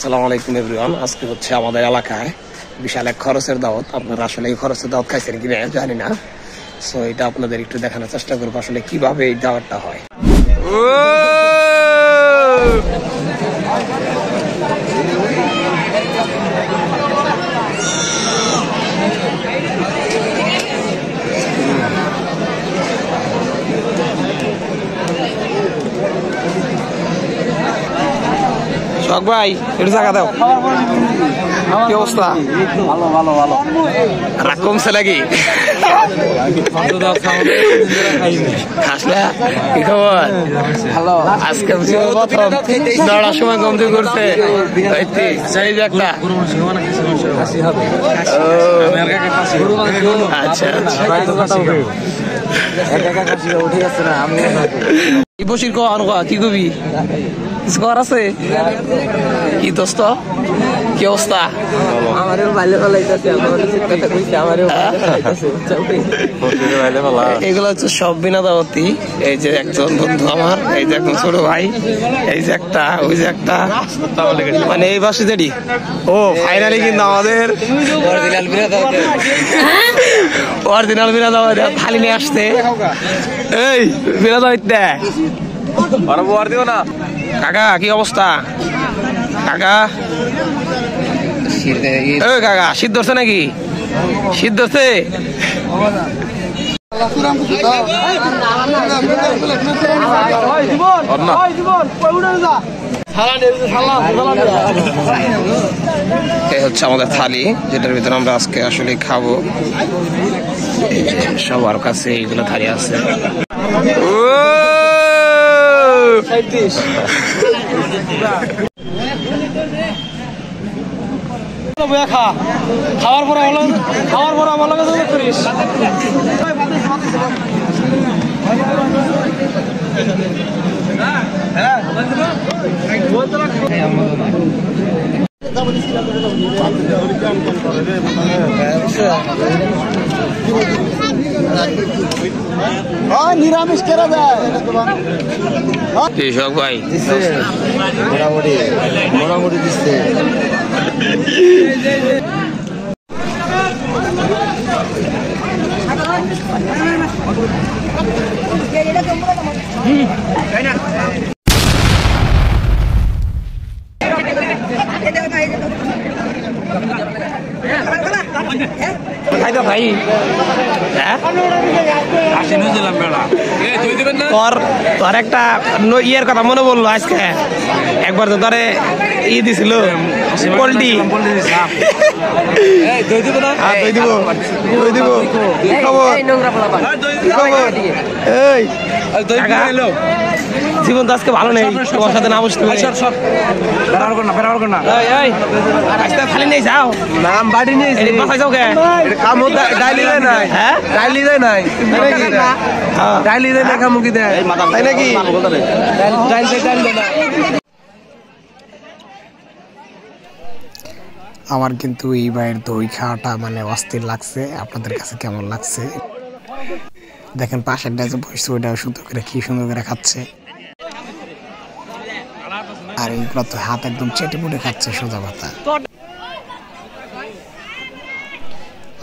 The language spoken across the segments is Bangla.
আসসালামু আলাইকুম এভরিওয়ান। আজকে হচ্ছে আমাদের এলাকায় বিশাল এক খরচের দাওয়াত। আপনারা আসলে এই খরচের দাওয়াত খাইছেন কিনা জানি না, সো এটা আপনাদের একটু দেখানোর চেষ্টা করবো আসলে কিভাবে এই দাওয়াতটা হয়। শখ ভাই একটু জায়গা দাও। কি অবস্থা? ভালো ভালো ভালো। রাগ কমছে নাকি? খাস না? কি খবর? আজকে প্রথম দৌড়ার সময় কমতে করছে একটা। আচ্ছা বসির কি কবি স্কোর আছে কি দোস্ত? কি অবস্থা? এগুলো হচ্ছে সব বিনা দাওয়াতি। এই যে একজন বন্ধু আমার, এই যে একজন ছোট ভাই, এই যে একটা, ওই যে একটা, মানে এই পাশে যেটি। ও ফাইনালি কিন্তু আমাদের অরিজিনাল বিনা দাওয়াতি থালি নিয়ে আসছে। এই বিনা দাওয়াতি দিও না কাকা। কি অবস্থা কাকা? কাকা শীত ধরছে নাকি? শীত ধরছে? এই হচ্ছে আমাদের থালি, যেটার ভিতরে আমরা আজকে আসলে খাবো। সবার কাছে এইগুলো থালি আছে। খাওয়ার পর আমার লাগে করিস। নিরামিষ কেরা যায় কৃষক ভাই মোটামুটি দিচ্ছে। ভাই তোর একটা ইয়ের কথা মনে বললো আজকে। একবার তো ধরে ই দিছিল পোল্ট্রি। জীবন তো আজকে ভালো নেই, তোমার সাথে না বসতে খালি নেই যাও নাম বাড়ি নেই বাসায় যাও কে ডাইলি দেয় নাই। হ্যাঁ ডাইলি দেয় নাই, ডাইলি দেয় না খামুকি দেয় তাই নাকি? আমার কিন্তু এই ভাইয়ের দই খাওয়াটা মানে অস্থির লাগছে। আপনাদের কাছে কেমন লাগছে? দেখেন পাশের ডাজে বসছে, ওইটাও সুন্দর করে কি সুন্দর করে খাচ্ছে। আর এইগুলো তো হাত একদম চেটে পুটে খাচ্ছে সোজা কথা।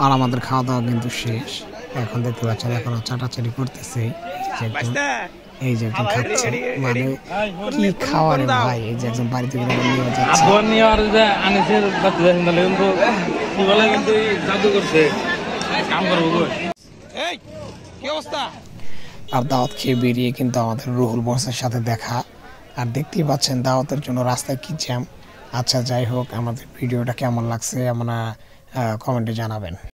আর আমাদের খাওয়া দাওয়া কিন্তু শেষ। এখন দেখতে পাচ্ছেন এখনো চাটাচাটি করতেছে। এই যে একজন খাচ্ছে, মানে কি খাওয়ার ভাই। এই যে একজন বাড়িতে নিয়ে যাচ্ছে। আর দাওয়াত খেয়ে বেরিয়ে কিন্তু আমাদের রুহুল বসের সাথে দেখা। আর দেখতেই পাচ্ছেন দাওয়াতের জন্য রাস্তায় কি জ্যাম। আচ্ছা যাই হোক, আমাদের ভিডিওটা কেমন লাগছে আপনারা কমেন্টে জানাবেন।